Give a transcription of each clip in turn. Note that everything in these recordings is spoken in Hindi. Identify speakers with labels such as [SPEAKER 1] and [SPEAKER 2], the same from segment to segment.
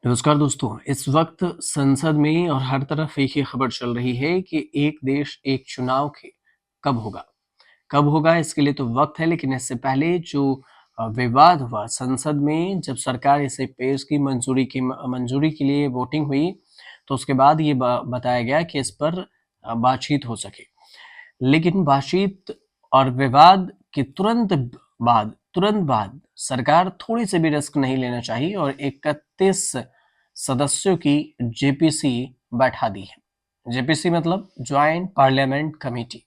[SPEAKER 1] नमस्कार दोस्तों, इस वक्त संसद में और हर तरफ एक ही खबर चल रही है कि एक देश एक चुनाव के कब होगा। कब होगा इसके लिए तो वक्त है, लेकिन इससे पहले जो विवाद हुआ संसद में, जब सरकार इसे पेश की मंजूरी के लिए वोटिंग हुई, तो उसके बाद ये बताया गया कि इस पर बातचीत हो सके। लेकिन बातचीत और विवाद के तुरंत बाद सरकार थोड़ी सी भी रिस्क नहीं लेना चाहिए और 31 सदस्यों की जेपीसी बैठा दी है। जेपीसी मतलब ज्वाइंट पार्लियामेंट कमेटी।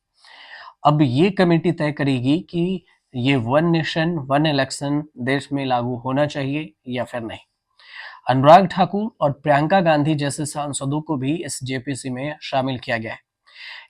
[SPEAKER 1] अब ये कमेटी तय करेगी कि ये वन नेशन वन इलेक्शन देश में लागू होना चाहिए या फिर नहीं। अनुराग ठाकुर और प्रियंका गांधी जैसे सांसदों को भी इस जेपीसी में शामिल किया गया है।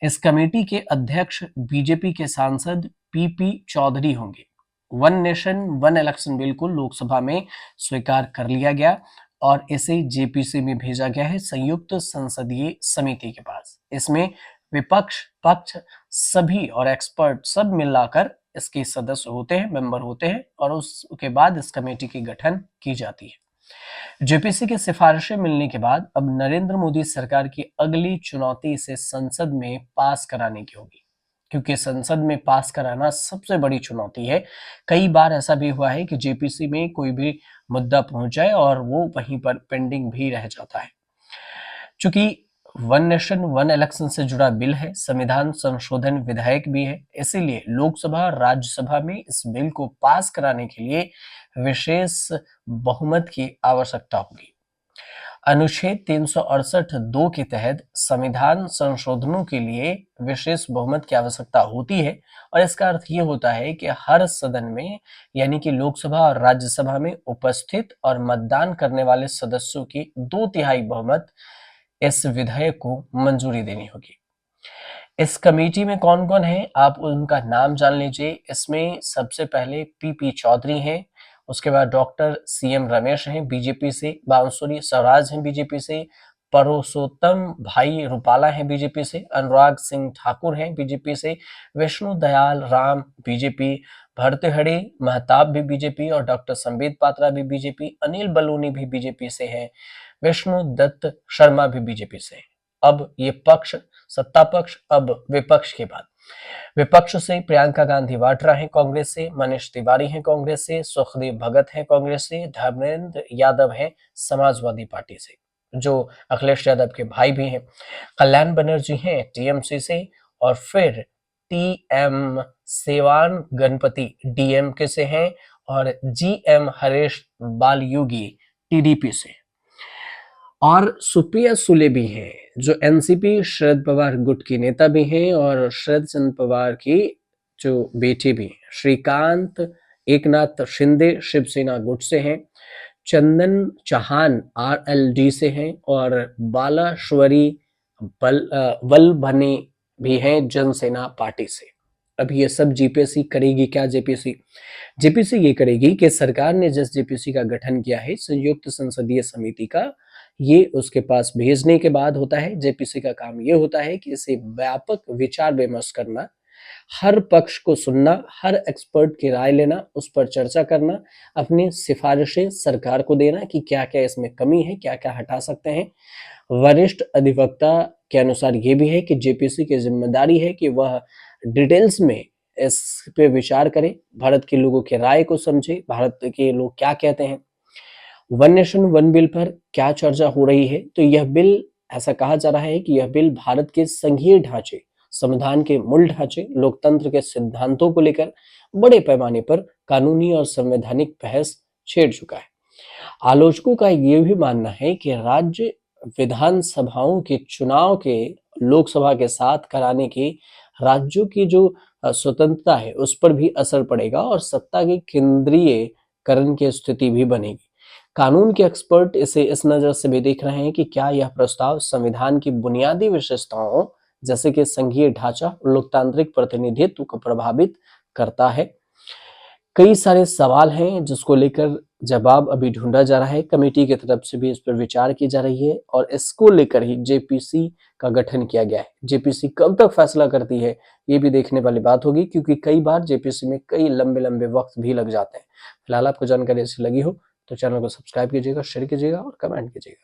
[SPEAKER 1] इस कमेटी के अध्यक्ष बीजेपी के सांसद पीपी चौधरी होंगे। One nation one election bill को लोकसभा में स्वीकार कर लिया गया और इसे जेपीसी में भेजा गया है, संयुक्त संसदीय समिति के पास। इसमें विपक्ष, पक्ष सभी और एक्सपर्ट सब मिलाकर इसके सदस्य होते हैं, मेंबर होते हैं और उसके बाद इस कमेटी की गठन की जाती है। जेपीसी की सिफारिशें मिलने के बाद अब नरेंद्र मोदी सरकार की अगली चुनौती इसे संसद में पास कराने की होगी, क्योंकि संसद में पास कराना सबसे बड़ी चुनौती है। कई बार ऐसा भी हुआ है कि जेपीसी में कोई भी मुद्दा पहुंच जाए और वो वहीं पर पेंडिंग भी रह जाता है। चूंकि वन नेशन वन इलेक्शन से जुड़ा बिल है, संविधान संशोधन विधेयक भी है, इसीलिए लोकसभा और राज्यसभा में इस बिल को पास कराने के लिए विशेष बहुमत की आवश्यकता होगी। अनुच्छेद 368(2) के तहत संविधान संशोधनों के लिए विशेष बहुमत की आवश्यकता होती है और इसका अर्थ ये होता है कि हर सदन में यानी कि लोकसभा और राज्यसभा में उपस्थित और मतदान करने वाले सदस्यों की 2/3 बहुमत इस विधेयक को मंजूरी देनी होगी। इस कमेटी में कौन कौन है, आप उनका नाम जान लीजिए। इसमें सबसे पहले पीपी चौधरी हैं, उसके बाद डॉक्टर सीएम रमेश हैं बीजेपी से, बांसुरी स्वराज हैं बीजेपी से, परसोत्तम भाई रूपाला हैं बीजेपी से, अनुराग सिंह ठाकुर हैं बीजेपी से, विष्णु दयाल राम बीजेपी, भर्तृहरि महताब भी बीजेपी और डॉक्टर संबित पात्रा भी बीजेपी, अनिल बलूनी भी बीजेपी से हैं, विष्णु दत्त शर्मा भी बीजेपी से हैं। अब ये पक्ष, सत्ता पक्ष। अब विपक्ष के बाद विपक्ष से प्रियंका गांधी वाड्रा हैं कांग्रेस से, मनीष तिवारी हैं कांग्रेस से, सुखदेव भगत हैं कांग्रेस से, धर्मेंद्र यादव हैं समाजवादी पार्टी से, जो अखिलेश यादव के भाई भी हैं, कल्याण बनर्जी हैं टीएमसी से, और फिर टीएम सेवान गणपति डीएमके से हैं और जीएम हरीश बालयोगी टीडीपी से, और सुप्रिया सुले भी हैं जो एनसीपी शरद पवार गुट की नेता भी हैं और शरद चंद्र पवार की जो बेटे भी हैं। श्रीकांत एकनाथ शिंदे शिवसेना गुट से हैं, चंदन चौहान आरएलडी से हैं और बालाश्वरी वल्लभने भी हैं जनसेना पार्टी से। अब ये सब जेपीसी करेगी क्या? जेपीसी ये करेगी कि सरकार ने जिस जेपीसी का गठन किया है संयुक्त संसदीय समिति का, ये उसके पास भेजने के बाद होता है। जेपीसी का काम ये होता है कि इसे व्यापक विचार विमर्श करना, हर पक्ष को सुनना, हर एक्सपर्ट की राय लेना, उस पर चर्चा करना, अपनी सिफारिशें सरकार को देना कि क्या क्या इसमें कमी है, क्या क्या हटा सकते हैं। वरिष्ठ अधिवक्ता के अनुसार ये भी है कि जेपीसी की जिम्मेदारी है कि वह डिटेल्स में इस पे विचार करे, भारत के लोगों की राय को समझे, भारत के लोग क्या कहते हैं, वन नेशन वन बिल पर क्या चर्चा हो रही है। तो यह बिल, ऐसा कहा जा रहा है कि यह बिल भारत के संघीय ढांचे, संविधान के मूल ढांचे, लोकतंत्र के सिद्धांतों को लेकर बड़े पैमाने पर कानूनी और संवैधानिक बहस छेड़ चुका है। आलोचकों का यह भी मानना है कि राज्य विधानसभाओं के चुनाव के लोकसभा के साथ कराने की राज्यों की जो स्वतंत्रता है उस पर भी असर पड़ेगा और सत्ता के केंद्रीयकरण की स्थिति भी बनेगी। कानून के एक्सपर्ट इसे इस नजर से भी देख रहे हैं कि क्या यह प्रस्ताव संविधान की बुनियादी विशेषताओं जैसे कि संघीय ढांचा, लोकतांत्रिक प्रतिनिधित्व को प्रभावित करता है। कई सारे सवाल हैं जिसको लेकर जवाब अभी ढूंढा जा रहा है। कमेटी की तरफ से भी इस पर विचार की जा रही है और इसको लेकर ही जेपीसी का गठन किया गया है। जेपीसी कब तक फैसला करती है ये भी देखने वाली बात होगी, क्योंकि कई बार जेपीसी में कई लंबे लंबे वक्त भी लग जाते हैं। फिलहाल आपको जानकारी ऐसी लगी हो तो चैनल को सब्सक्राइब कीजिएगा, शेयर कीजिएगा और कमेंट कीजिएगा।